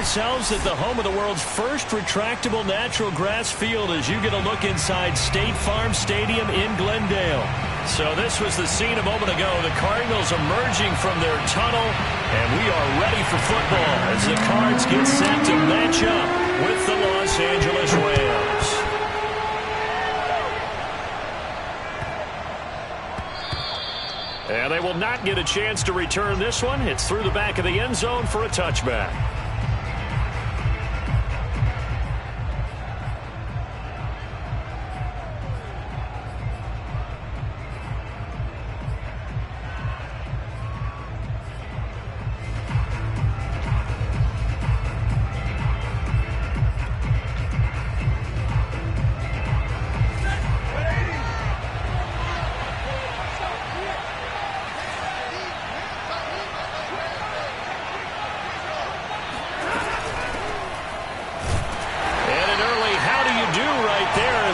ourselves at the home of the world's first retractable natural grass field as you get a look inside State Farm Stadium in Glendale. So this was the scene a moment ago. The Cardinals emerging from their tunnel, and we are ready for football as the Cards get set to match up with the Los Angeles Rams. And they will not get a chance to return this one. It's through the back of the end zone for a touchback.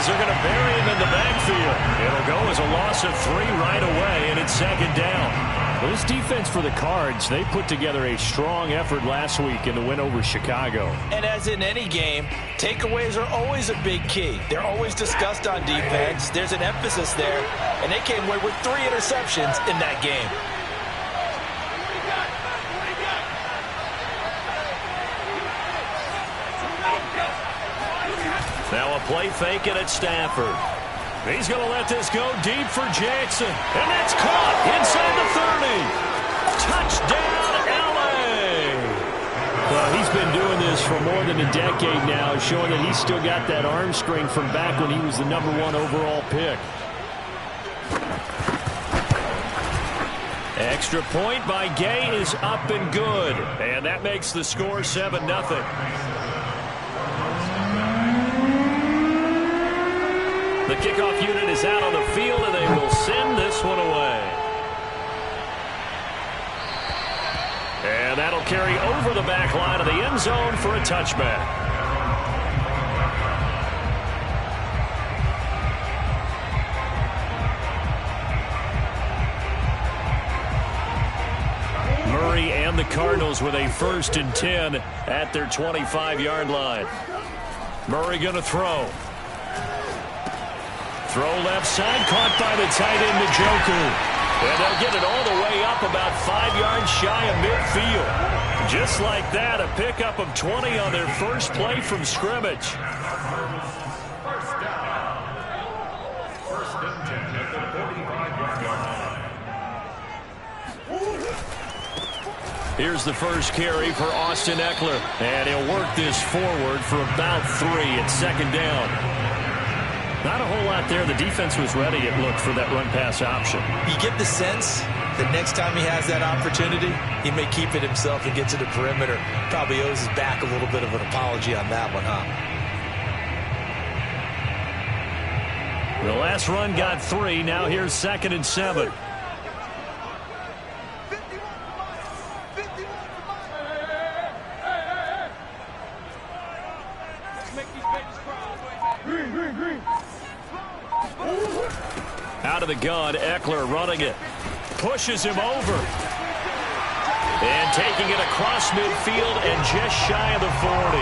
They're going to bury him in the backfield. It'll go as a loss of 3 right away, and it's second down. Well, this defense for the Cards, they put together a strong effort last week in the win over Chicago. And as in any game, takeaways are always a big key. They're always discussed on defense. There's an emphasis there, and they came away with 3 interceptions in that game. Now a play fake it at Stafford. He's going to let this go deep for Jackson. And that's caught inside the 30. Touchdown, L.A. Well, he's been doing this for more than a decade now, showing that he's still got that arm strength from back when he was the #1 overall pick. Extra point by Gay is up and good. And that makes the score 7-0. The kickoff unit is out on the field, and they will send this one away. And that'll carry over the back line of the end zone for a touchback. Murray and the Cardinals with a 1st and 10 at their 25-yard line. Murray going to throw. Throw left side, caught by the tight end, Njoku. And they'll get it all the way up about 5 yards shy of midfield. Just like that, a pickup of 20 on their first play from scrimmage. First and 10 at the 45-yard line. Here's the first carry for Austin Ekeler. And he'll work this forward for about 3 at second down. Not a whole lot there. The defense was ready, it looked, for that run-pass option. You get the sense that next time he has that opportunity, he may keep it himself and get to the perimeter. Probably owes his back a little bit of an apology on that one, huh? The last run got 3. Now here's 2nd and 7. Out of the gun, Ekeler running it. Pushes him over. And taking it across midfield and just shy of the 40.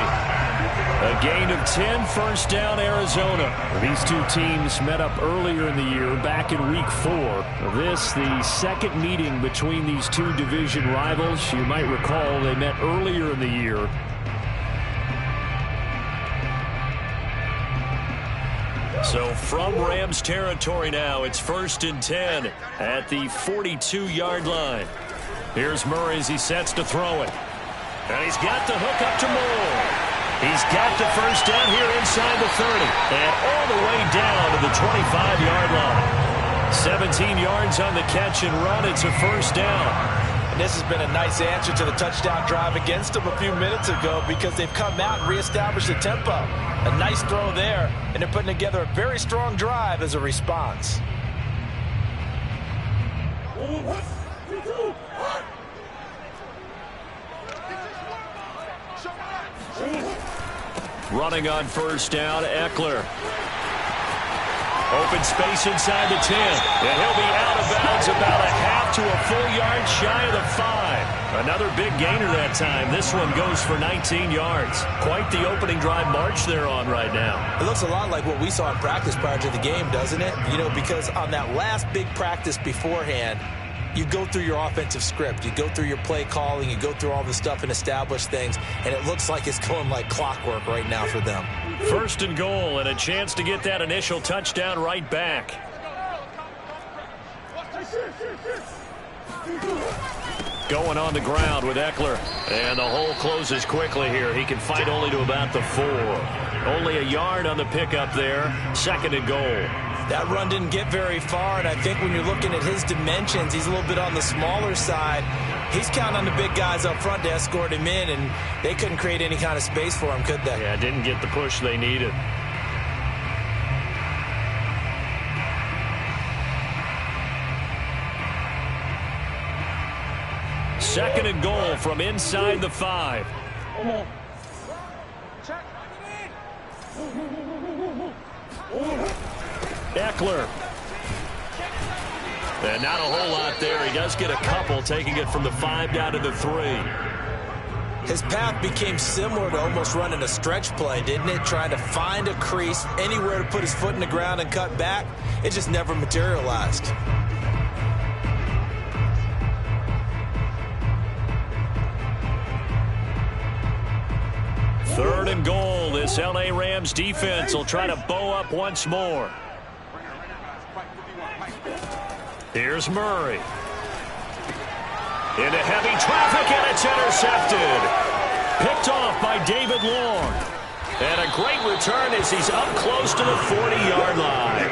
A gain of 10, first down, Arizona. These two teams met up earlier in the year, back in week 4. This, the second meeting between these two division rivals. You might recall they met earlier in the year. So from Rams territory now, it's 1st and 10 at the 42-yard line. Here's Murray as he sets to throw it. And he's got the hook up to Moore. He's got the first down here inside the 30. And all the way down to the 25-yard line. 17 yards on the catch and run. It's a first down. And this has been a nice answer to the touchdown drive against them a few minutes ago because they've come out and reestablished the tempo. A nice throw there, and they're putting together a very strong drive as a response. Running on first down, Ekeler. Open space inside the 10. And he'll be out of bounds about a half to a full yard shy of the 5. Another big gainer that time. This one goes for 19 yards. Quite the opening drive march they're on right now. It looks a lot like what we saw in practice prior to the game, doesn't it? You know, because on that last big practice beforehand, you go through your offensive script. You go through your play calling. You go through all the stuff and establish things. And it looks like it's going like clockwork right now for them. First and goal and a chance to get that initial touchdown right back. Going on the ground with Eckler. And the hole closes quickly here. He can fight only to about the 4. Only a yard on the pickup there. Second and goal. That run didn't get very far, and I think when you're looking at his dimensions, he's a little bit on the smaller side. He's counting on the big guys up front to escort him in, and they couldn't create any kind of space for him, could they? Yeah, didn't get the push they needed. Second and goal from inside the 5. Eckler. And not a whole lot there. He does get a couple, taking it from the 5 down to the 3. His path became similar to almost running a stretch play, didn't it? Trying to find a crease, anywhere to put his foot in the ground and cut back. It just never materialized. Third and goal. This L.A. Rams defense will try to bow up once more. Here's Murray. Into heavy traffic, and it's intercepted. Picked off by David Long. And a great return as he's up close to the 40-yard line.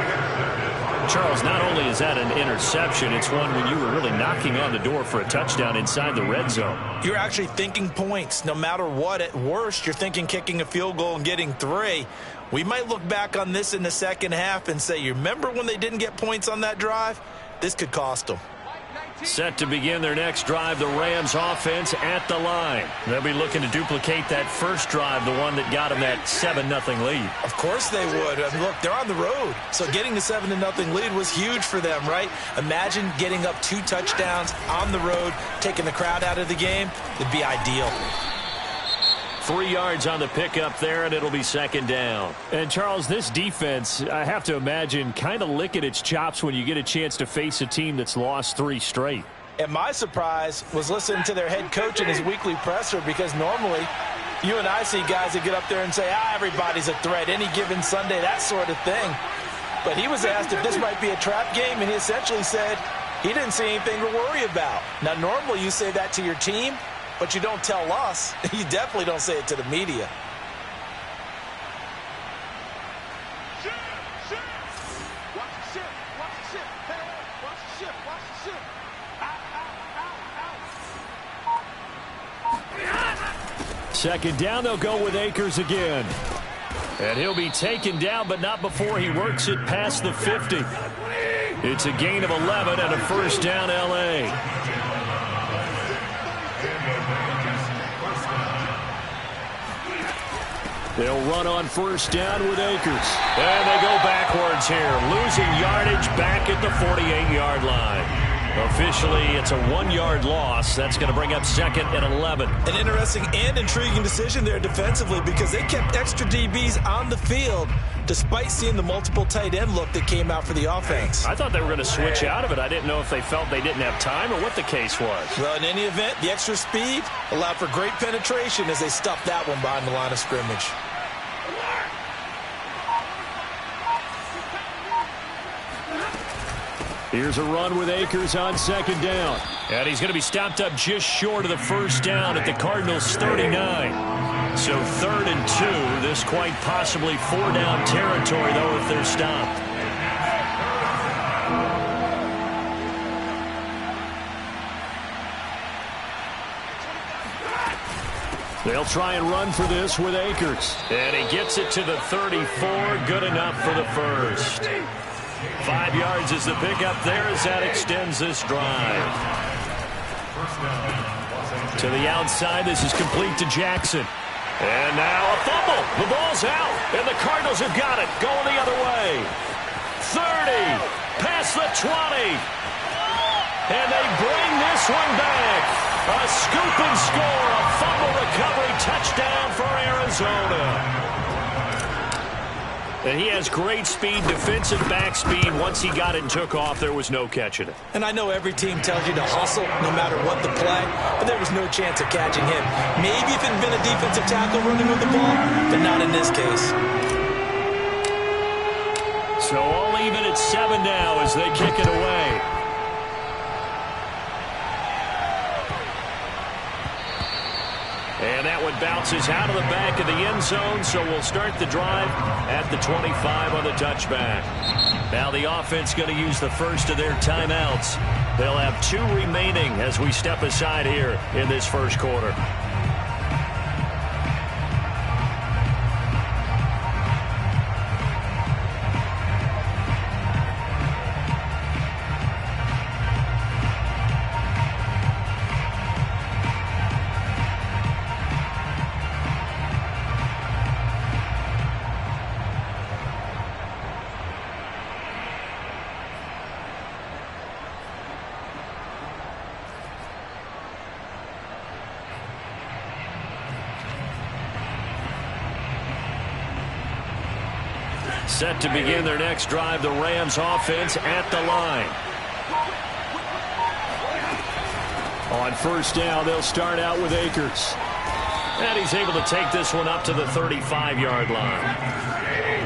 Charles, not only is that an interception, it's one when you were really knocking on the door for a touchdown inside the red zone. You're actually thinking points. No matter what, at worst, you're thinking kicking a field goal and getting 3. We might look back on this in the second half and say, you remember when they didn't get points on that drive? This could cost them. Set to begin their next drive, the Rams offense at the line. They'll be looking to duplicate that first drive, the one that got them that 7-0 lead. Of course they would. I mean, look, they're on the road. So getting the 7-0 lead was huge for them, right? Imagine getting up 2 touchdowns on the road, taking the crowd out of the game. It'd be ideal. 3 yards on the pickup there, and it'll be second down. And, Charles, this defense, I have to imagine, kind of licking its chops when you get a chance to face a team that's lost 3 straight. And my surprise was listening to their head coach in his weekly presser, because normally you and I see guys that get up there and say, everybody's a threat any given Sunday, that sort of thing. But he was asked if this might be a trap game, and he essentially said he didn't see anything to worry about. Now, normally you say that to your team, but you don't tell us. You definitely don't say it to the media. Second down, they'll go with Akers again. And he'll be taken down, but not before he works it past the 50. It's a gain of 11 and a first down, L.A. They'll run on first down with Akers. And they go backwards here, losing yardage back at the 48-yard line. Officially, it's a 1-yard loss. That's going to bring up second and 11. An interesting and intriguing decision there defensively, because they kept extra DBs on the field despite seeing the multiple tight end look that came out for the offense. I thought they were going to switch out of it. I didn't know if they felt they didn't have time or what the case was. Well, in any event, the extra speed allowed for great penetration as they stuffed that one behind the line of scrimmage. Here's a run with Akers on second down. And he's going to be stopped up just short of the first down at the Cardinals' 39. So 3rd and 2. This quite possibly 4-down territory, though, if they're stopped. They'll try and run for this with Akers. And he gets it to the 34. Good enough for the first. 5 yards is the pickup there as that extends this drive. To the outside, this is complete to Jackson. And now a fumble. The ball's out, and the Cardinals have got it. Going the other way. 30, past the 20. And they bring this one back. A scoop and score, a fumble recovery, touchdown for Arizona. And he has great speed, defensive back speed. Once he got it and took off, there was no catching it. And I know every team tells you to hustle no matter what the play, but there was no chance of catching him. Maybe if it had been a defensive tackle running with the ball, but not in this case. So all even at 7 now as they kick it away. And that one bounces out of the back of the end zone, so we'll start the drive at the 25 on the touchback. Now the offense going to use the first of their timeouts. They'll have 2 remaining as we step aside here in this first quarter. Set to begin their next drive, the Rams offense at the line. On first down, they'll start out with Akers. And he's able to take this one up to the 35-yard line.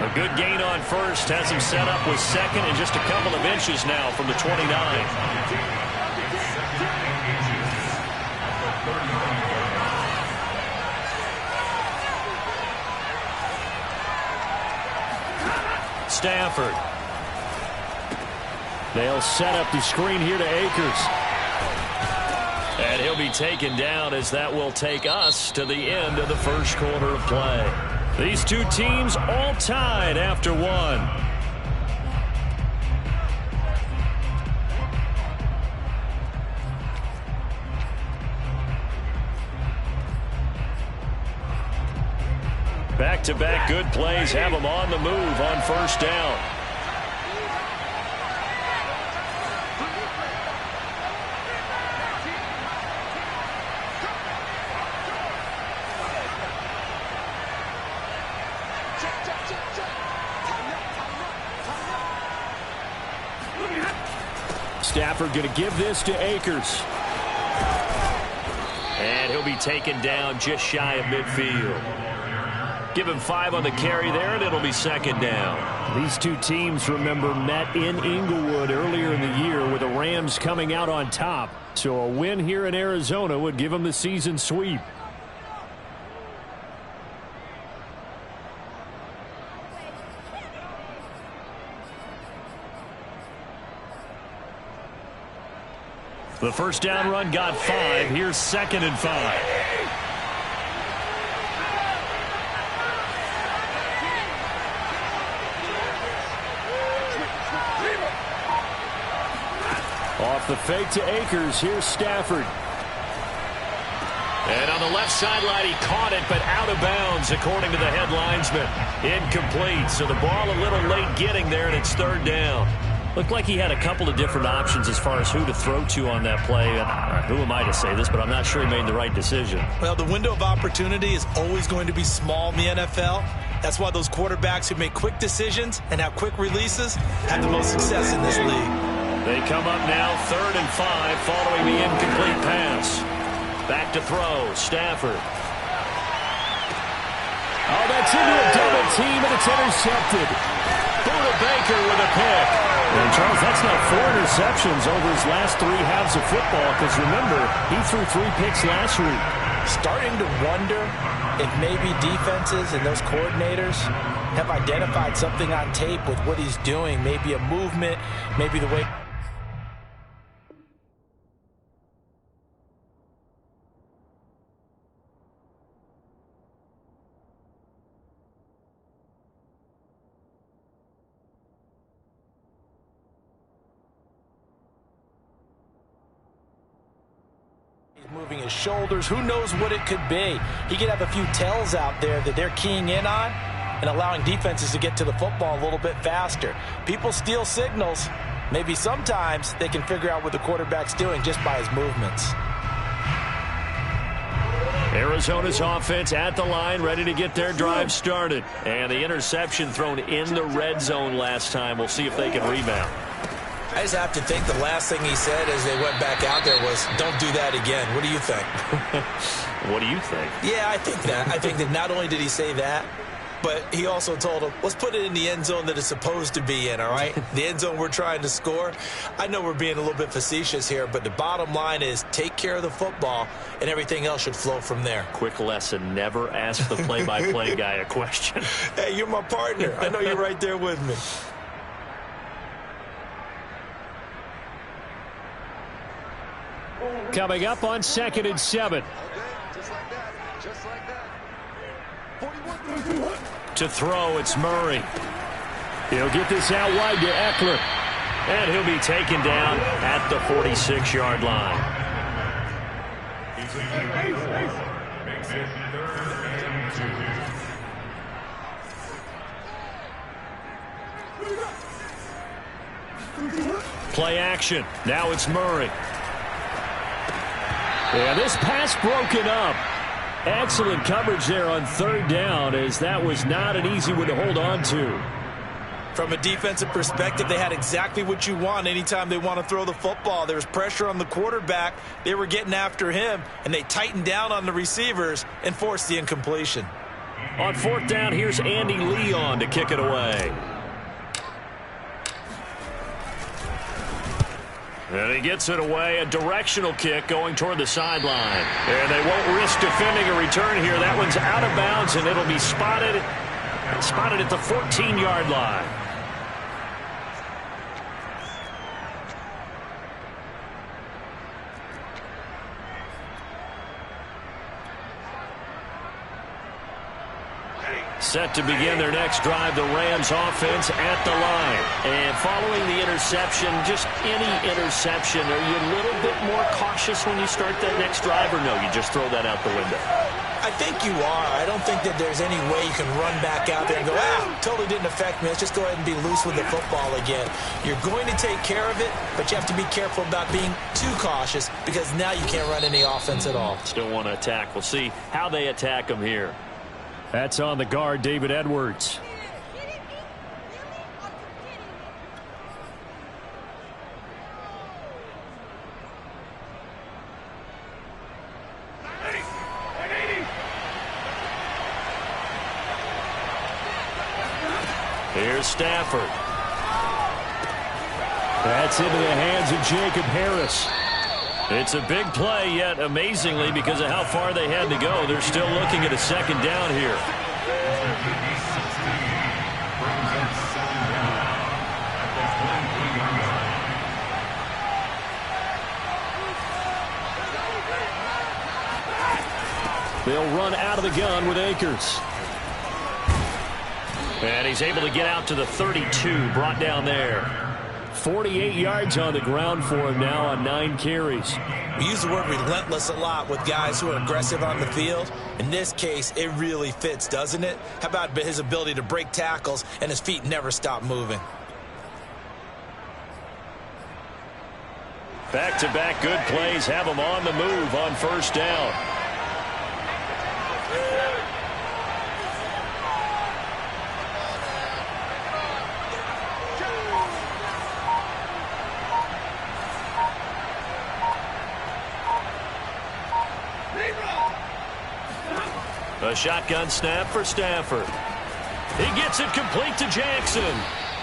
A good gain on first, has him set up with second and just a couple of inches now from the 29. Stafford. They'll set up the screen here to Akers. And he'll be taken down as that will take us to the end of the first quarter of play. These two teams all tied after 1. Back-to-back good plays have them on the move on first down. Stafford going to give this to Akers. And he'll be taken down just shy of midfield. Give him 5 on the carry there, and it'll be second down. These two teams, remember, met in Inglewood earlier in the year with the Rams coming out on top. So a win here in Arizona would give them the season sweep. The first down run got 5. Here's 2nd and 5. Off the fake to Akers. Here's Stafford. And on the left sideline, he caught it, but out of bounds, according to the head linesman. Incomplete. So the ball a little late getting there, and it's 3rd down. Looked like he had a couple of different options as far as who to throw to on that play. And who am I to say this, but I'm not sure he made the right decision. Well, the window of opportunity is always going to be small in the NFL. That's why those quarterbacks who make quick decisions and have quick releases have the most success in this league. They come up now 3rd and 5 following the incomplete pass. Back to throw, Stafford. Oh, that's into a double team, and it's intercepted. Buda Baker with a pick. And Charles, that's now 4 interceptions over his last 3 halves of football, because remember, he threw 3 picks last week. Starting to wonder if maybe defenses and those coordinators have identified something on tape with what he's doing. Maybe a movement, maybe the way... moving his shoulders. Who knows what it could be? He could have a few tells out there that they're keying in on and allowing defenses to get to the football a little bit faster. People steal signals. Maybe sometimes they can figure out what the quarterback's doing just by his movements. Arizona's offense at the line, ready to get their drive started. And the interception thrown in the red zone last time. We'll see if they can rebound. I just have to think the last thing he said as they went back out there was, don't do that again. What do you think? What do you think? Yeah, I think that. I think that not only did he say that, but he also told him, let's put it in the end zone that it's supposed to be in, all right? The end zone we're trying to score. I know we're being a little bit facetious here, but the bottom line is take care of the football, and everything else should flow from there. Quick lesson, never ask the play-by-play guy a question. Hey, you're my partner. I know you're right there with me. Coming up on 2nd and 7. To throw, it's Murray. He'll get this out wide to Eckler. And he'll be taken down at the 46-yard line. Play action. Now it's Murray. And this pass broken up. Excellent coverage there on 3rd down, as that was not an easy one to hold on to. From a defensive perspective, they had exactly what you want anytime they want to throw the football. There was pressure on the quarterback. They were getting after him, and they tightened down on the receivers and forced the incompletion. On 4th down, here's Andy Leon to kick it away. And he gets it away, a directional kick going toward the sideline. And they won't risk defending a return here. That one's out of bounds, and it'll be spotted at the 14-yard line. Set to begin their next drive, the Rams offense at the line. And following the interception, just any interception, are you a little bit more cautious when you start that next drive, or no, you just throw that out the window? I think you are. I don't think that there's any way you can run back out there and go, totally didn't affect me. Let's just go ahead and be loose with the football again. You're going to take care of it, but you have to be careful about being too cautious, because now you can't run any offense at all. Still want to attack. We'll see how they attack them here. That's on the guard, David Edwards. Here's Stafford. That's into the hands of Jacob Harris. It's a big play, yet amazingly, because of how far they had to go, they're still looking at a 2nd down here. They'll run out of the gun with Akers. And he's able to get out to the 32, brought down there. 48 yards on the ground for him now on 9 carries. We use the word relentless a lot with guys who are aggressive on the field. In this case, it really fits, doesn't it? How about his ability to break tackles and his feet never stop moving? Back-to-back good plays have him on the move on 1st down. A shotgun snap for Stafford. He gets it complete to Jackson.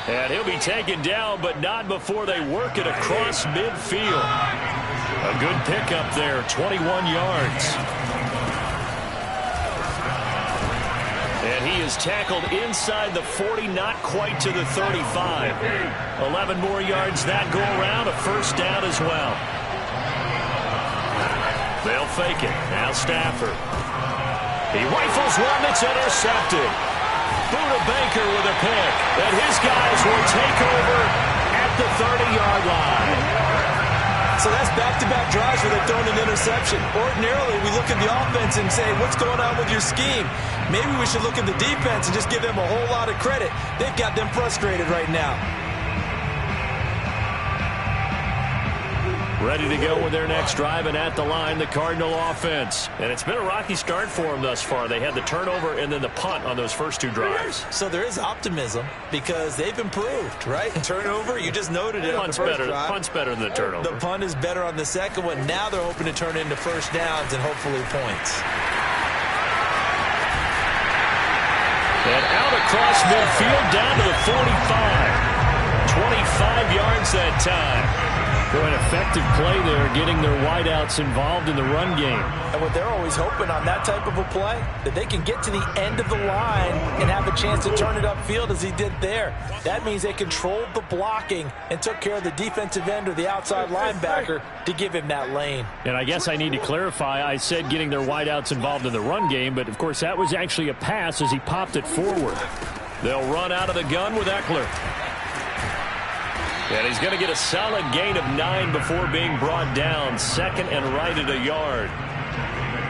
And he'll be taken down, but not before they work it across midfield. A good pickup there, 21 yards. And he is tackled inside the 40, not quite to the 35. 11 more yards that go around, a 1st down as well. They'll fake it. Now Stafford. He rifles one that's intercepted. Buda Baker with a pick. And his guys will take over at the 30-yard line. So that's back-to-back drives where they're throwing an interception. Ordinarily, we look at the offense and say, what's going on with your scheme? Maybe we should look at the defense and just give them a whole lot of credit. They've got them frustrated right now. Ready to go with their next drive, and at the line, the Cardinal offense. And it's been a rocky start for them thus far. They had the turnover and then the punt on those first two drives. So there is optimism because they've improved, right? Turnover, you just noted it on the first drive. Punt's better than the turnover. The punt is better on the second one. Now they're hoping to turn into first downs and hopefully points. And out across midfield down to the 45. 25 yards that time. For an effective play there, getting their wideouts involved in the run game. And what they're always hoping on that type of a play, that they can get to the end of the line and have a chance to turn it upfield as he did there. That means they controlled the blocking and took care of the defensive end or the outside linebacker to give him that lane. And I guess I need to clarify, I said getting their wideouts involved in the run game, but of course that was actually a pass as he popped it forward. They'll run out of the gun with Eckler. And he's going to get a solid gain of 9 before being brought down. Second and right at a yard.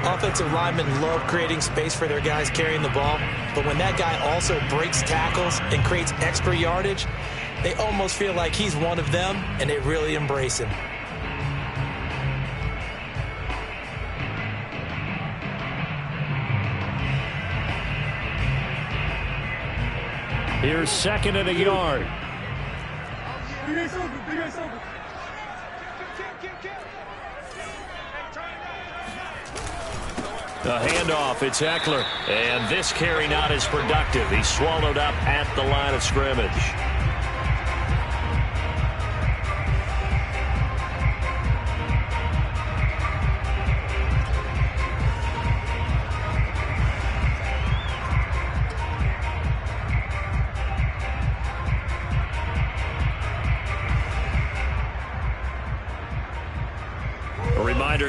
Offensive linemen love creating space for their guys carrying the ball. But when that guy also breaks tackles and creates extra yardage, they almost feel like he's one of them, and they really embrace him. Here's second and a yard. A handoff, it's Eckler. And this carry not as productive. He's swallowed up at the line of scrimmage.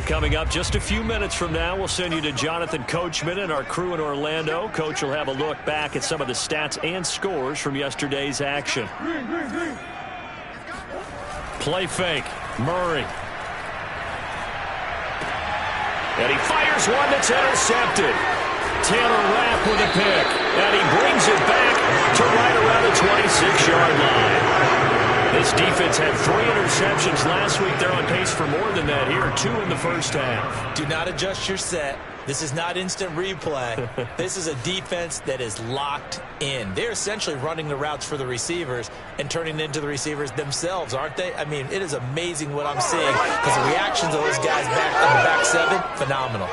Coming up just a few minutes from now, we'll send you to Jonathan Coachman and our crew in Orlando. Coach will have a look back at some of the stats and scores from yesterday's action. Play fake. Murray. And he fires one that's intercepted. Taylor Rapp with a pick. And he brings it back to right around the 26-yard line. This defense had 3 interceptions last week. They're on pace for more than that here. 2 in the first half. Do not adjust your set. This is not instant replay. This is a defense that is locked in. They're essentially running the routes for the receivers and turning it into the receivers themselves, aren't they? I mean, it is amazing what I'm seeing because the reactions of those guys back in the back 7, phenomenal.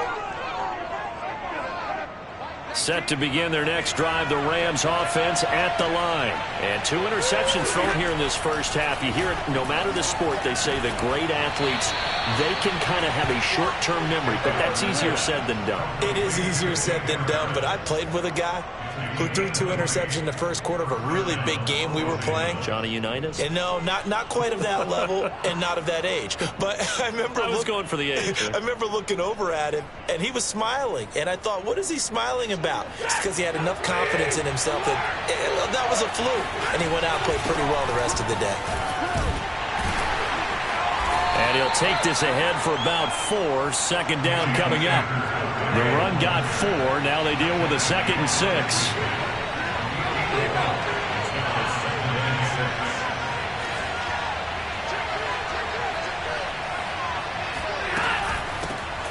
Set to begin their next drive, the Rams offense at the line. And 2 interceptions thrown here in this first half. You hear it, no matter the sport, they say the great athletes, they can kind of have a short-term memory, but that's easier said than done. It is easier said than done, but I played with a guy who threw 2 interceptions in the first quarter of a really big game we were playing. Johnny Unitas? And no, not quite of that level and not of that age. But I was going for the age. I remember looking over at him, and he was smiling. And I thought, what is he smiling about? It's because he had enough confidence in himself that was a fluke. And he went out and played pretty well the rest of the day. And he'll take this ahead for about 4. Second down coming up. The run got 4. Now they deal with a 2nd and 6.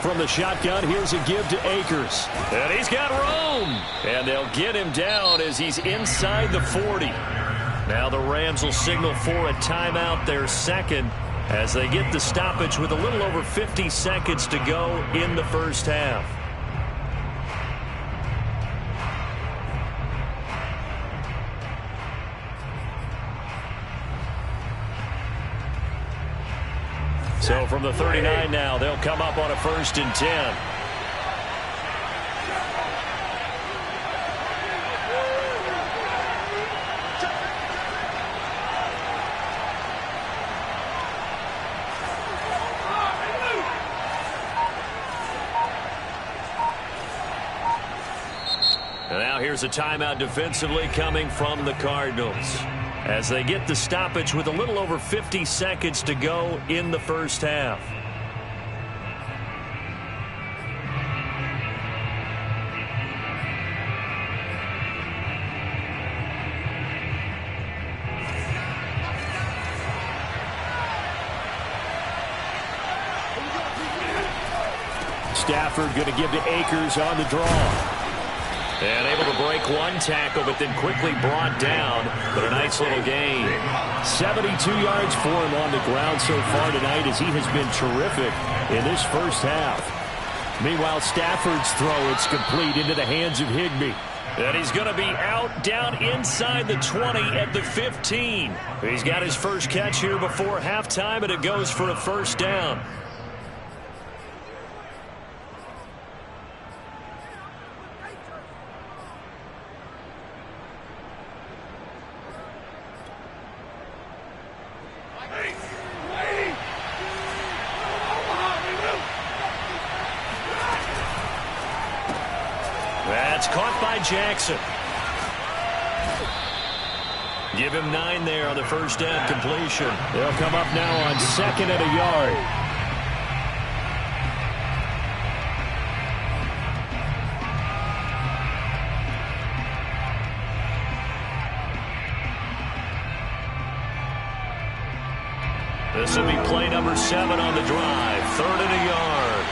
From the shotgun, here's a give to Akers. And he's got room. And they'll get him down as he's inside the 40. Now the Rams will signal for a timeout, their second, as they get the stoppage with a little over 50 seconds to go in the first half. So from the 39 now, they'll come up on a 1st and 10. And now here's a timeout defensively coming from the Cardinals, as they get the stoppage with a little over 50 seconds to go in the first half. Stafford going to give to Akers on the draw. And able to break one tackle, but then quickly brought down. But a nice little gain. 72 yards for him on the ground so far tonight as he has been terrific in this first half. Meanwhile, Stafford's throw, it's complete into the hands of Higbee. And he's going to be out down inside the 20 at the 15. He's got his first catch here before halftime, and it goes for a first down. That's caught by Jackson. Give him 9 there on the first down completion. They'll come up now on 2nd and a yard. This will be play number 7 on the drive. 3rd and a yard.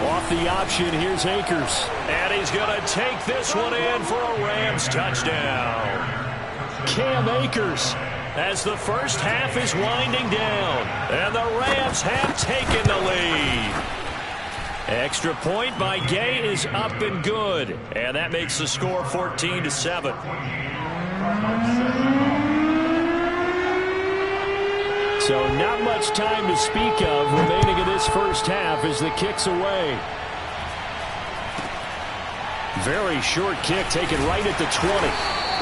Off the option, here's Akers. And he's going to take this one in for a Rams touchdown. Cam Akers as the first half is winding down. And the Rams have taken the lead. Extra point by Gay is up and good. And that makes the score 14-7. So not much time to speak of remaining in this first half as the kick's away. Very short kick taken right at the 20.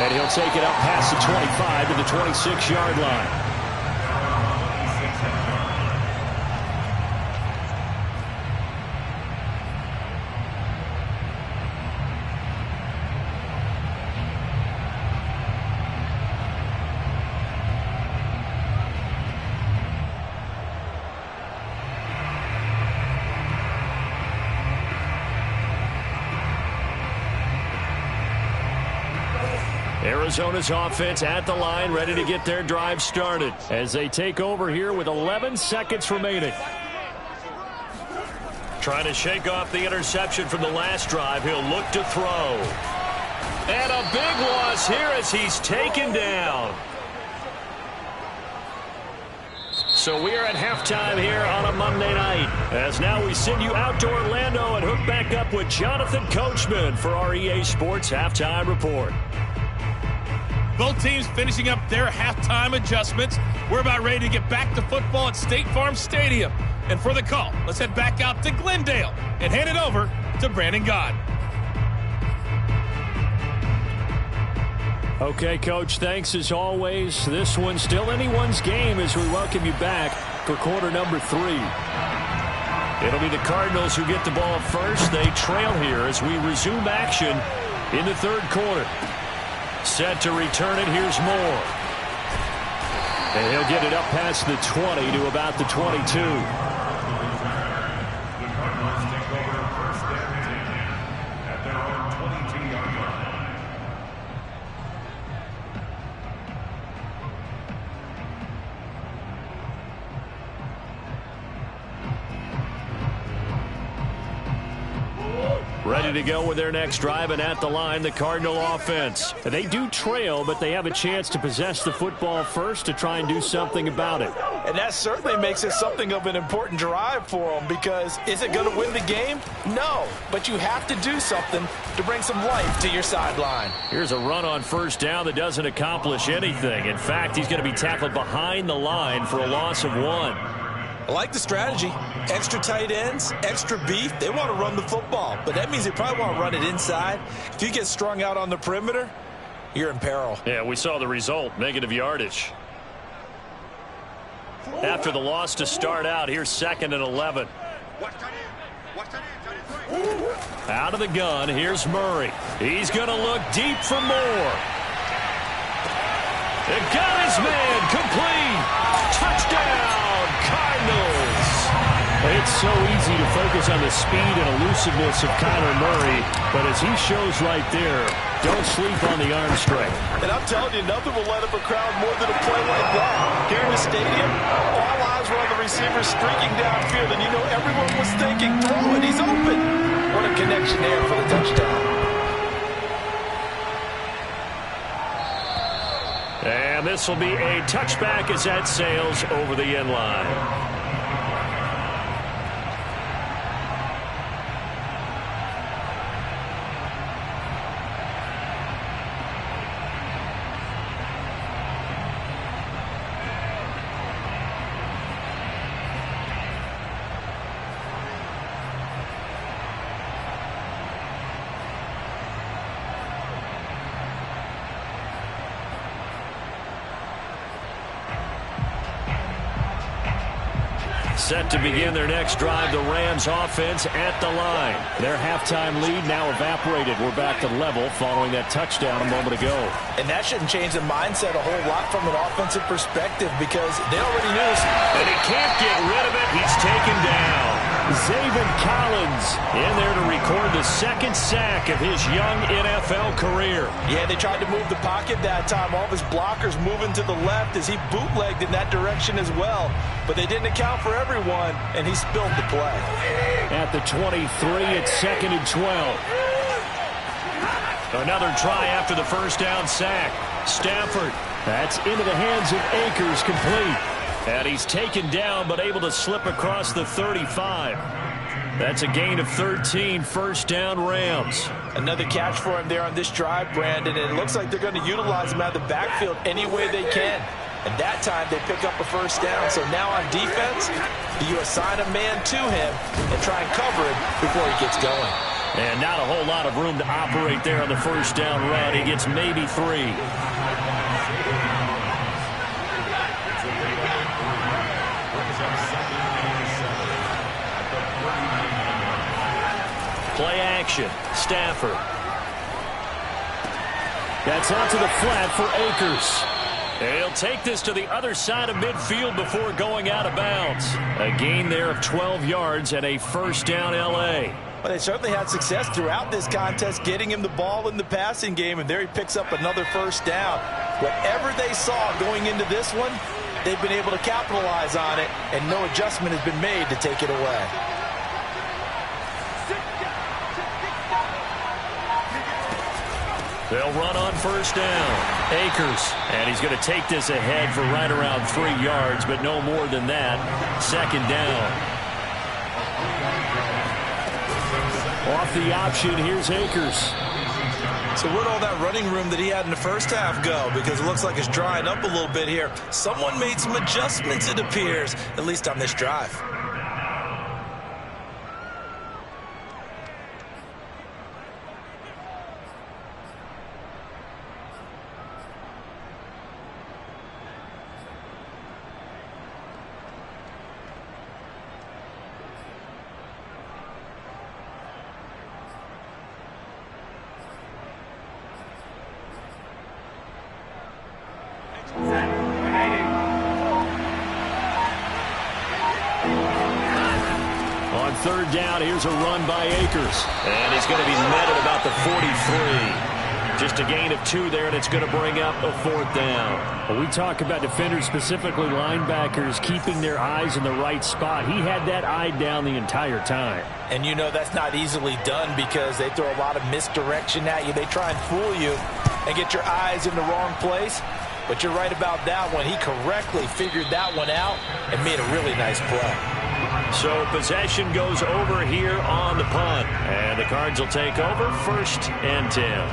And he'll take it up past the 25 to the 26-yard line. Arizona's offense at the line, ready to get their drive started as they take over here with 11 seconds remaining. Trying to shake off the interception from the last drive. He'll look to throw. And a big loss here as he's taken down. So we are at halftime here on a Monday night. As now we send you out to Orlando and hook back up with Jonathan Coachman for our EA Sports Halftime Report. Both teams finishing up their halftime adjustments. We're about ready to get back to football at State Farm Stadium. And for the call, let's head back out to Glendale and hand it over to Brandon Gaudin. Okay, Coach, thanks as always. This one's still anyone's game as we welcome you back for quarter number 3. It'll be the Cardinals who get the ball first. They trail here as we resume action in the third quarter. Set to return it, here's Moore. And he'll get it up past the 20 to about the 22. Ready to go with their next drive, and at the line, the Cardinal offense. They do trail, but they have a chance to possess the football first to try and do something about it. And that certainly makes it something of an important drive for them, because is it going to win the game? No, but you have to do something to bring some life to your sideline. Here's a run on first down that doesn't accomplish anything. In fact, he's going to be tackled behind the line for a loss of 1. I like the strategy. Extra tight ends, extra beef. They want to run the football, but that means they probably want to run it inside. If you get strung out on the perimeter, you're in peril. Yeah, we saw the result, negative yardage. After the loss to start out, here's 2nd and 11. Out of the gun, here's Murray. He's going to look deep for Moore. It got his man, complete. Touchdown, Cardinals. It's so easy to focus on the speed and elusiveness of Kyler Murray, but as he shows right there, don't sleep on the arm strength. And I'm telling you, nothing will light up a crowd more than a play like that. Hearing the stadium, all eyes were on the receiver streaking downfield, and you know everyone was thinking, throw it, he's open. What a connection there for the touchdown. And this will be a touchback as that sails over the end line. Set to begin their next drive, the Rams offense at the line. Their halftime lead now evaporated. We're back to level following that touchdown a moment ago. And that shouldn't change the mindset a whole lot from an offensive perspective because they already knew. And he can't get rid of it. He's taken down. Zaven Collins in there to record the second sack of his young NFL career. Yeah, they tried to move the pocket that time. All of his blockers moving to the left as he bootlegged in that direction as well. But they didn't account for everyone, and he spilled the play. At the 23, it's 2nd and 12. Another try after the first down sack. Stafford, that's into the hands of Akers, complete. And he's taken down, but able to slip across the 35. That's a gain of 13, first down Rams. Another catch for him there on this drive, Brandon, and it looks like they're going to utilize him out of the backfield any way they can. And that time they pick up a first down. So now on defense, you assign a man to him and try and cover him before he gets going. And not a whole lot of room to operate there on the first down run. He gets maybe 3. Play action. Stafford. That's out to the flat for Akers. He'll take this to the other side of midfield before going out of bounds. A gain there of 12 yards and a first down L.A. Well, they certainly had success throughout this contest getting him the ball in the passing game, and there he picks up another first down. Whatever they saw going into this one, they've been able to capitalize on it, and no adjustment has been made to take it away. They'll run on first down. Akers. And he's going to take this ahead for right around 3 yards, but no more than that. Second down. Off the option, here's Akers. So where'd all that running room that he had in the first half go? Because it looks like it's drying up a little bit here. Someone made some adjustments, it appears, at least on this drive. On third down, here's a run by Akers. And he's going to be met at about the 43. Just a gain of 2 there, and it's going to bring up a fourth down. Well, we talk about defenders, specifically linebackers, keeping their eyes in the right spot. He had that eye down the entire time. And you know that's not easily done because they throw a lot of misdirection at you. They try and fool you and get your eyes in the wrong place. But you're right about that one. He correctly figured that one out and made a really nice play. So possession goes over here on the punt. And the Cards will take over, 1st and 10.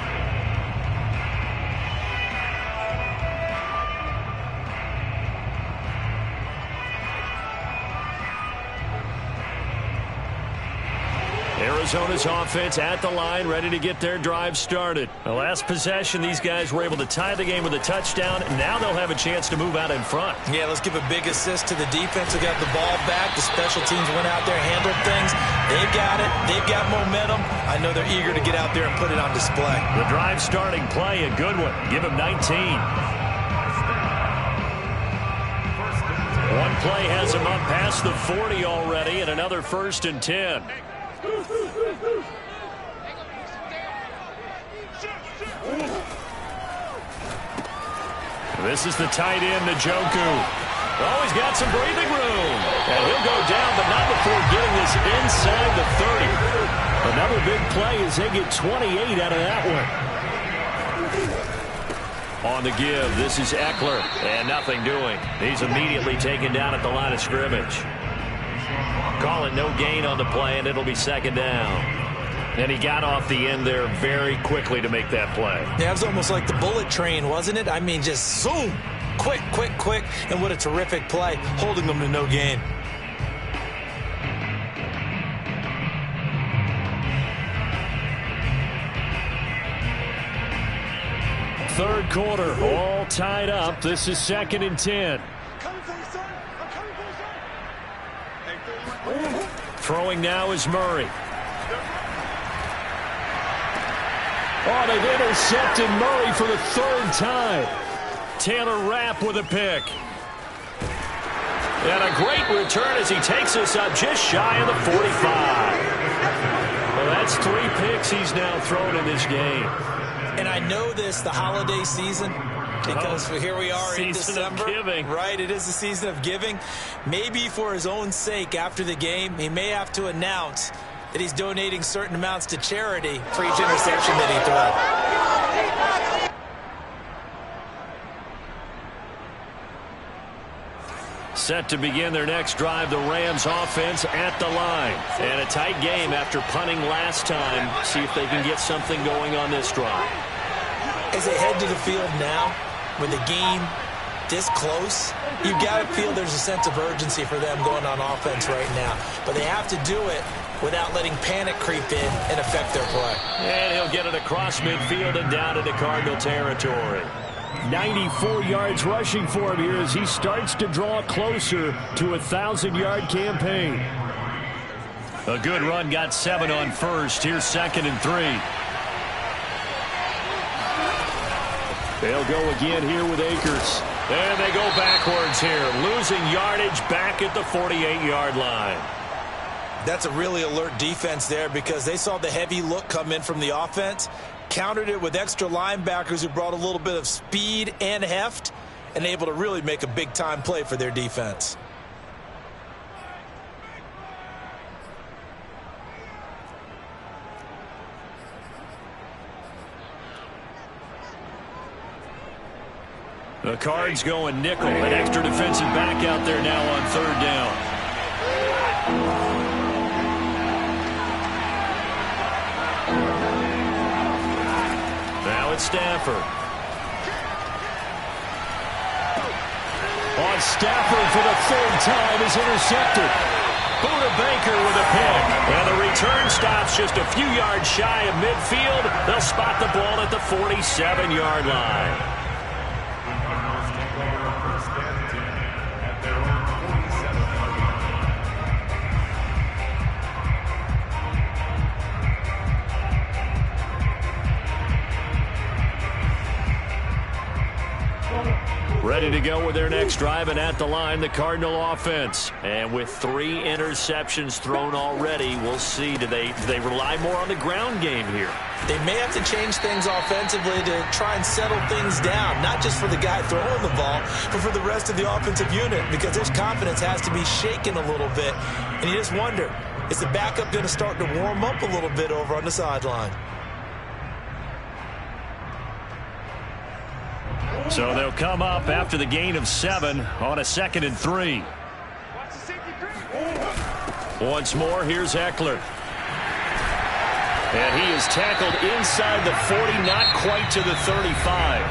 Arizona's offense at the line, ready to get their drive started. The last possession, these guys were able to tie the game with a touchdown. Now they'll have a chance to move out in front. Yeah, let's give a big assist to the defense who got the ball back. The special teams went out there, handled things. They've got it. They've got momentum. I know they're eager to get out there and put it on display. The drive starting play, a good one. Give him 19. One play has him up past the 40 already, and another 1st and 10. This is the tight end, Njoku. Oh, he's got some breathing room. And he'll go down, but not before getting this inside the 30. Another big play as they get 28 out of that one. On the give, this is Eckler. And nothing doing. He's immediately taken down at the line of scrimmage. Call it no gain on the play, and it'll be second down. And he got off the end there very quickly to make that play. Yeah, it was almost like the bullet train, wasn't it? I mean, just zoom. Quick, quick, quick. And what a terrific play, holding them to no gain. Third quarter, all tied up. This is 2nd and 10. Throwing now is Murray. Oh, they've intercepted Murray for the 3rd time. Taylor Rapp with a pick. And a great return as he takes us up just shy of the 45. Well, that's 3 picks he's now thrown in this game. And I know this, the holiday season, because here we are in December. Season of giving. Right, it is the season of giving. Maybe for his own sake after the game, he may have to announce that he's donating certain amounts to charity for each interception that he throws. Set to begin their next drive, the Rams offense at the line. And a tight game after punting last time. See if they can get something going on this drive. As they head to the field now, with the game this close, you've got to feel there's a sense of urgency for them going on offense right now. But they have to do it without letting panic creep in and affect their play. And he'll get it across midfield and down into Cardinal territory. 94 yards rushing for him here as he starts to draw closer to a 1,000-yard campaign. A good run, got 7 on first. Here's 2nd and 3. They'll go again here with Akers. And they go backwards here, losing yardage back at the 48-yard line. That's a really alert defense there because they saw the heavy look come in from the offense, countered it with extra linebackers who brought a little bit of speed and heft, and able to really make a big-time play for their defense. The Cards going nickel, an extra defensive back out there now on 3rd down. Now it's Stafford. On Stafford for the 3rd time is intercepted. Buda Baker with a pick. And the return stops just a few yards shy of midfield. They'll spot the ball at the 47-yard line. Ready to go with their next drive, and at the line, the Cardinal offense. And with 3 interceptions thrown already, we'll see. Do they rely more on the ground game here? They may have to change things offensively to try and settle things down, not just for the guy throwing the ball, but for the rest of the offensive unit, because their confidence has to be shaken a little bit. And you just wonder, is the backup going to start to warm up a little bit over on the sideline? So they'll come up after the gain of 7 on a 2nd and 3. Once more, here's Eckler. And he is tackled inside the 40, not quite to the 35.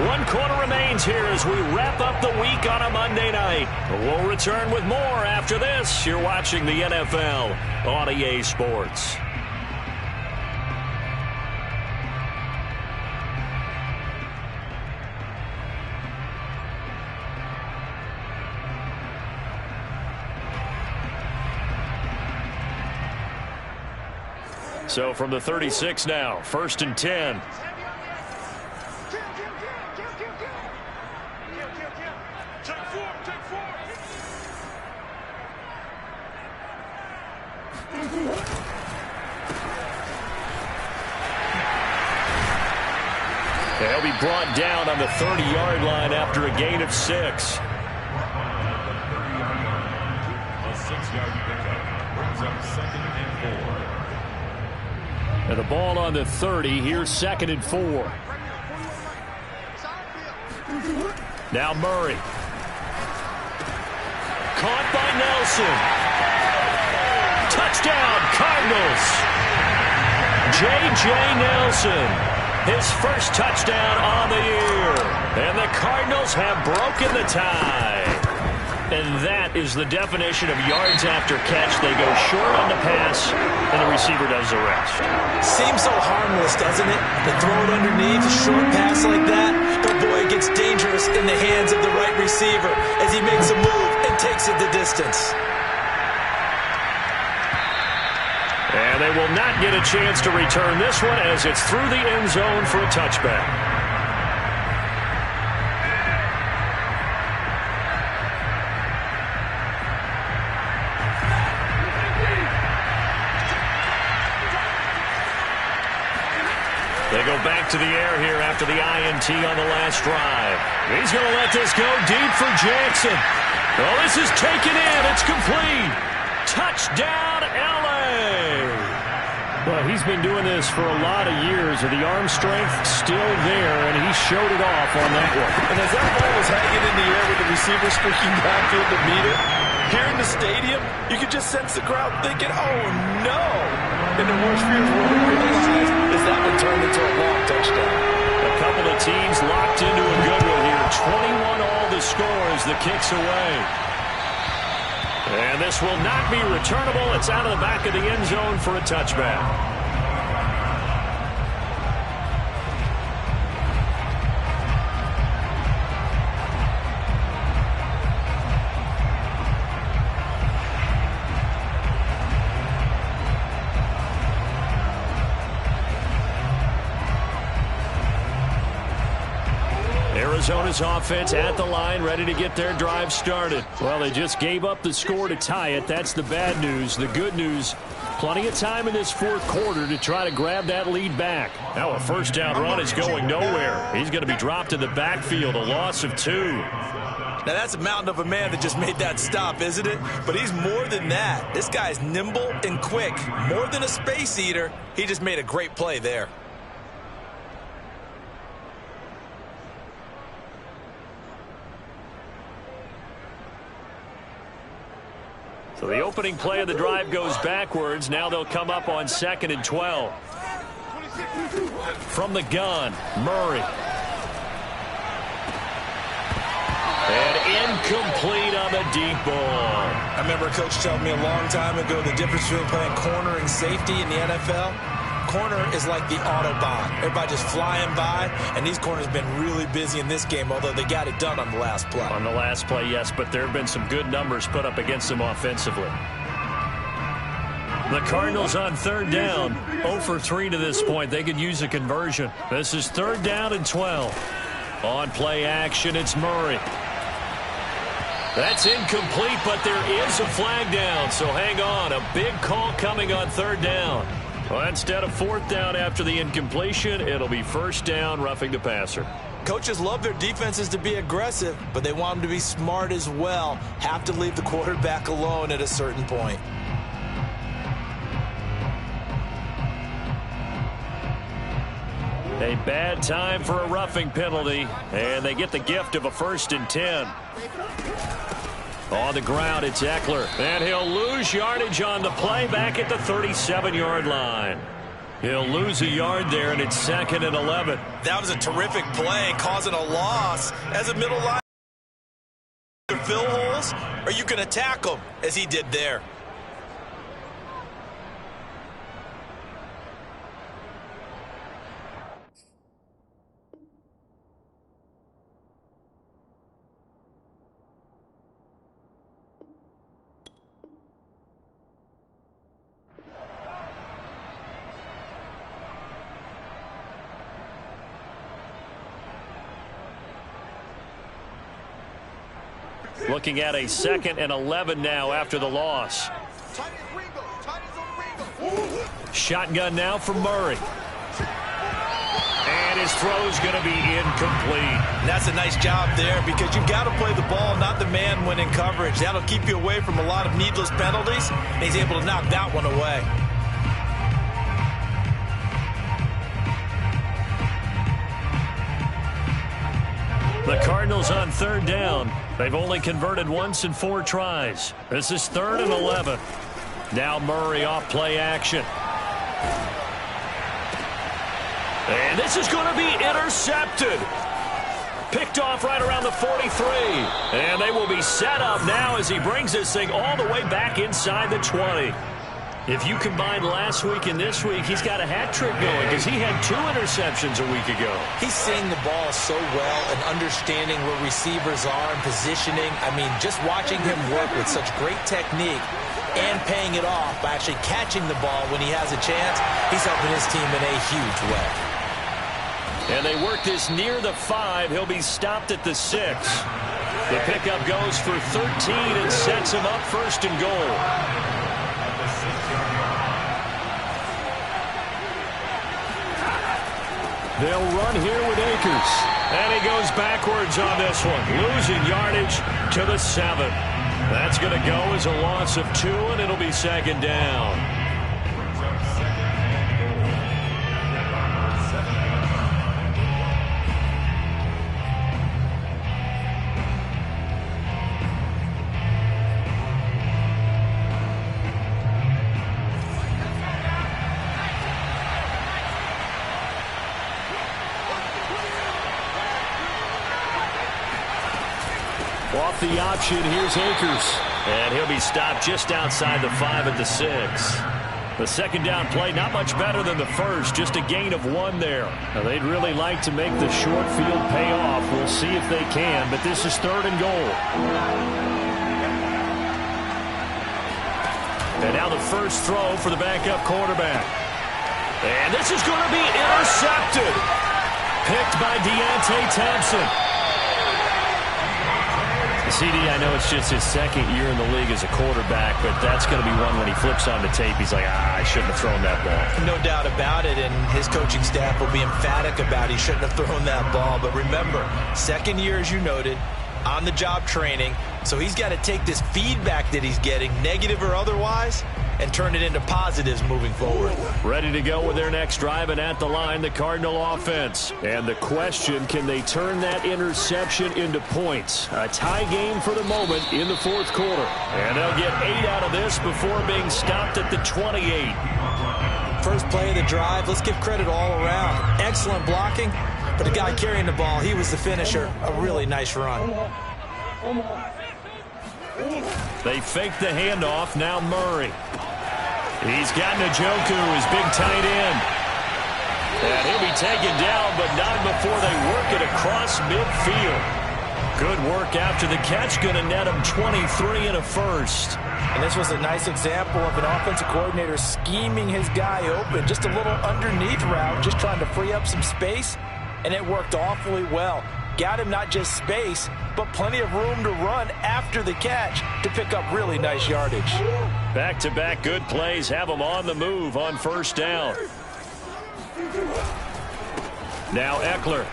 1 quarter remains here as we wrap up the week on a Monday night. We'll return with more after this. You're watching the NFL on EA Sports. So from the 36 now, 1st and 10. They'll be brought down on the 30-yard line after a gain of 6. And the ball on the 30. Here's 2nd and 4. Now Murray. Caught by Nelson. Touchdown, Cardinals. J.J. Nelson, his first touchdown on the year. And the Cardinals have broken the tie. And that is the definition of yards after catch. They go short on the pass, and the receiver does the rest. Seems so harmless, doesn't it? To throw it underneath, a short pass like that. But boy, it gets dangerous in the hands of the right receiver as he makes a move and takes it the distance. And they will not get a chance to return this one as it's through the end zone for a touchback. They go back to the air here after the INT on the last drive. He's going to let this go deep for Jackson. Oh, this is taken in. It's complete. Touchdown, L.A. Well, he's been doing this for a lot of years, and the arm strength still there, and he showed it off on that one. And as that ball was hanging in the air with the receiver streaking downfield to meet it, here in the stadium, you could just sense the crowd thinking, oh, no. And the worst fears were realized as that one turned into a long touchdown. A couple of teams locked into a good one here. 21 all the score as the kick's away. And this will not be returnable. It's out of the back of the end zone for a touchback. Arizona's offense at the line, ready to get their drive started. Well, they just gave up the score to tie it. That's the bad news. The good news, plenty of time in this fourth quarter to try to grab that lead back. Now a first down run is going nowhere. He's going to be dropped in the backfield, a loss of 2. Now that's a mountain of a man that just made that stop, isn't it? But he's more than that. This guy's nimble and quick. More than a space eater, he just made a great play there. So the opening play of the drive goes backwards. Now they'll come up on 2nd and 12. From the gun, Murray. And incomplete on the deep ball. I remember a coach telling me a long time ago the difference between playing corner and safety in the NFL. Corner is like the Autobahn. Everybody just flying by, and these corners have been really busy in this game, although they got it done on the last play. On the last play, yes, but there have been some good numbers put up against them offensively. The Cardinals on 3rd down, 0 for 3 to this point. They could use a conversion. This is 3rd down and 12. On play action, it's Murray. That's incomplete, but there is a flag down, so hang on. A big call coming on 3rd down. Well, instead of 4th down after the incompletion, it'll be 1st down, roughing the passer. Coaches love their defenses to be aggressive, but they want them to be smart as well. Have to leave the quarterback alone at a certain point. A bad time for a roughing penalty, and they get the gift of a 1st and 10. On the ground, it's Eckler, and he'll lose yardage on the play back at the 37-yard line. He'll lose a yard there, and it's 2nd and 11. That was a terrific play, causing a loss. As a middle line, fill holes, or you can attack them, as he did there. Looking at a 2nd and 11 now after the loss. Shotgun now from Murray. And his throw's going to be incomplete. And that's a nice job there because you've got to play the ball, not the man when in coverage. That'll keep you away from a lot of needless penalties. And he's able to knock that one away. The Cardinals on third down. They've only converted once in 4 tries. This is 3rd and 11. Now Murray off play action. And this is going to be intercepted. Picked off right around the 43. And they will be set up now as he brings this thing all the way back inside the 20. If you combine last week and this week, he's got a hat trick going because he had 2 interceptions a week ago. He's seeing the ball so well and understanding where receivers are and positioning. I mean, just watching him work with such great technique and paying it off by actually catching the ball when he has a chance, he's helping his team in a huge way. And they work this near the 5. He'll be stopped at the 6. The pickup goes for 13 and sets him up 1st and goal. They'll run here with Akers. And he goes backwards on this one, losing yardage to the 7. That's going to go as a loss of 2, and it'll be 2nd down. Off the option, here's Akers. And he'll be stopped just outside the 5 at the 6. The 2nd down play, not much better than the first, just a gain of 1 there. Now, they'd really like to make the short field pay off. We'll see if they can, but this is 3rd and goal. And now the first throw for the backup quarterback. And this is going to be intercepted. Picked by Deontay Thompson. CD, I know it's just his 2nd year in the league as a quarterback, but that's going to be one when he flips on the tape, he's like, I shouldn't have thrown that ball. No doubt about it, and his coaching staff will be emphatic about he shouldn't have thrown that ball. But remember, 2nd year, as you noted, on-the-job training, so he's got to take this feedback that he's getting, negative or otherwise, and turn it into positives moving forward. Ready to go with their next drive, and at the line, the Cardinal offense. And the question, can they turn that interception into points? A tie game for the moment in the 4th quarter. And they'll get 8 out of this before being stopped at the 28. First play of the drive, let's give credit all around. Excellent blocking, but the guy carrying the ball, he was the finisher. A really nice run. They fake the handoff, now Murray. He's got Njoku, his big tight end. And he'll be taken down, but not before they work it across midfield. Good work after the catch, going to net him 23 and a first. And this was a nice example of an offensive coordinator scheming his guy open. Just a little underneath route, just trying to free up some space, and it worked awfully well. Got him not just space, but plenty of room to run after the catch to pick up really nice yardage. Back-to-back good plays have them on the move on 1st down. Now Eckler.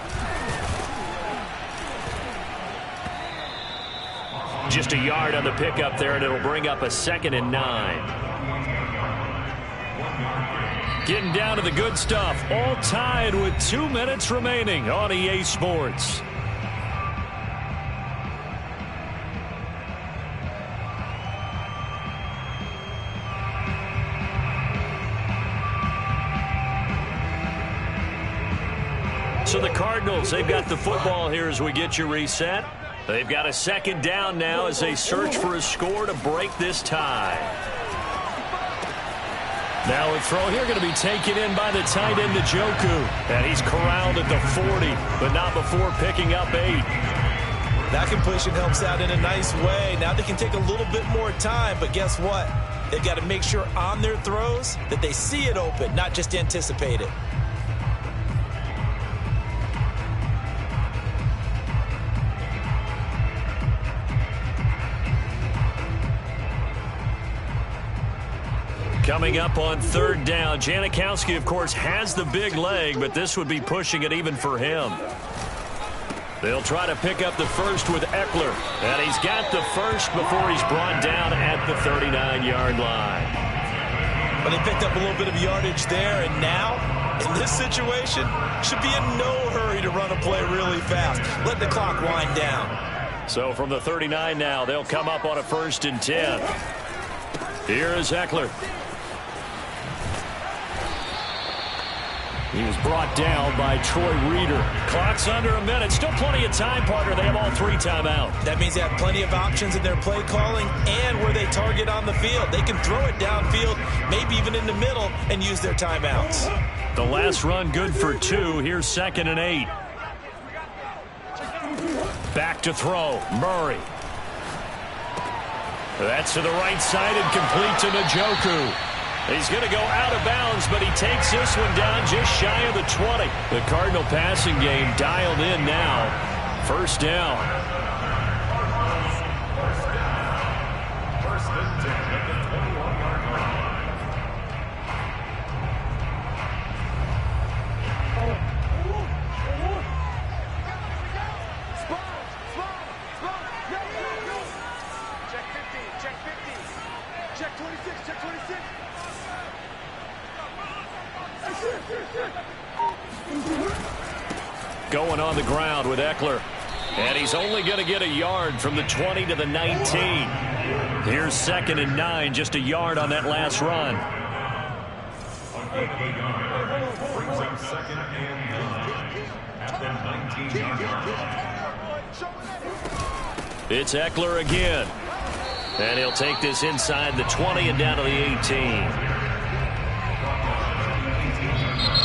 Just a yard on the pickup there, and it'll bring up a 2nd and 9. Getting down to the good stuff, all tied with 2 minutes remaining on EA Sports. So the Cardinals, they've got the football here as we get you reset. They've got a 2nd down now as they search for a score to break this tie. Now a throw here going to be taken in by the tight end Njoku. And he's corralled at the 40, but not before picking up 8. That completion helps out in a nice way. Now they can take a little bit more time, but guess what? They've got to make sure on their throws that they see it open, not just anticipate it. Coming up on 3rd down, Janikowski, of course, has the big leg, but this would be pushing it even for him. They'll try to pick up the first with Eckler, and he's got the first before he's brought down at the 39-yard line. But they picked up a little bit of yardage there, and now In this situation, should be in no hurry to run a play really fast. Let the clock wind down. So from the 39 now, they'll come up on a 1st and 10. Here is Ekeler. He was brought down by Troy Reeder. Clock's under a minute. Still plenty of time, partner. They have all 3 timeout. That means they have plenty of options in their play calling and where they target on the field. They can throw it downfield, maybe even in the middle, and use their timeouts. The last run good for 2. Here's 2nd and 8. Back to throw. Murray. That's to the right side and complete to Njoku. He's going to go out of bounds, but he takes this one down just shy of the 20. The Cardinal passing game dialed in now. 1st down. First and 10 at the 21-yard line. Check 15, check 15. Check 26, check 26. Going on the ground with Ekeler. And he's only going to get a yard from the 20 to the 19. Here's 2nd and 9, just a yard on that last run. Brings up 2nd and 9 at the 19-yard line. It's Ekeler again. And he'll take this inside the 20 and down to the 18.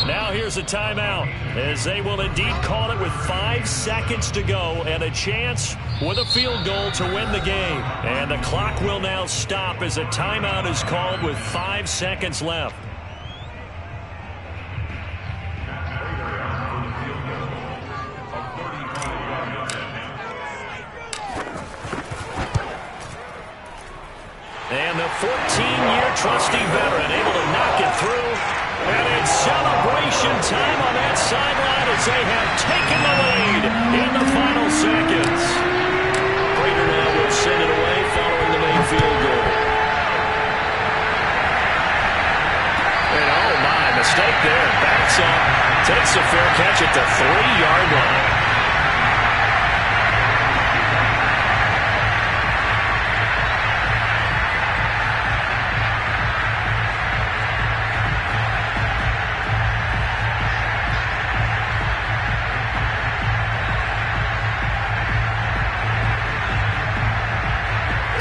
Now here's a timeout, as they will indeed call it with 5 seconds to go and a chance with a field goal to win the game. And the clock will now stop as a timeout is called with 5 seconds left. And the 14-year trusty veteran able to knock it through. And it's celebration time on that sideline as they have taken the lead in the final seconds. Prater now will send it away following the main field goal. And oh my, mistake there. Backs up, takes a fair catch at the 3-yard line.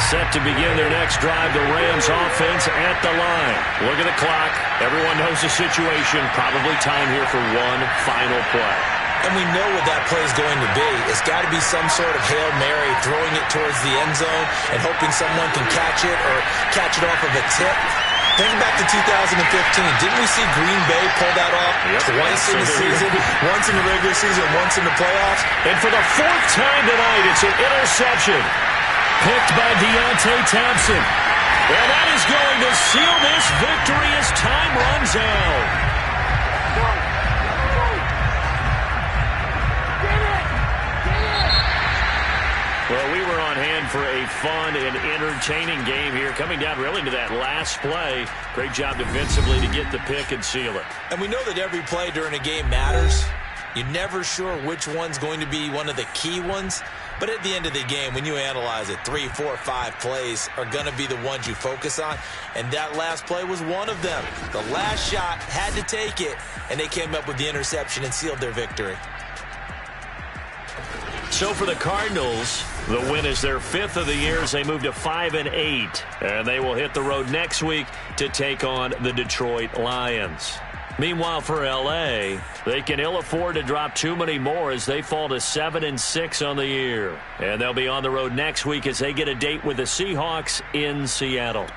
Set to begin their next drive, the Rams offense at the line. Look at the clock. Everyone knows the situation. Probably time here for one final play. And we know what that play is going to be. It's got to be some sort of Hail Mary, throwing it towards the end zone and hoping someone can catch it or catch it off of a tip. Think back to 2015. Didn't we see Green Bay pull that off twice in the season? Once in the regular season, once in the playoffs. And for the 4th time tonight, it's an interception. Picked by Deontay Thompson. And that is going to seal this victory as time runs out. Well, we were on hand for a fun and entertaining game here. Coming down really to that last play. Great job defensively to get the pick and seal it. And we know that every play during a game matters. You're never sure which one's going to be one of the key ones. But at the end of the game, when you analyze it, 3, 4, 5 plays are going to be the ones you focus on. And that last play was one of them. The last shot had to take it, and they came up with the interception and sealed their victory. So for the Cardinals, the win is their 5th of the year as they move to 5-8. And they will hit the road next week to take on the Detroit Lions. Meanwhile, for L.A., they can ill afford to drop too many more as they fall to 7-6 on the year. And they'll be on the road next week as they get a date with the Seahawks in Seattle.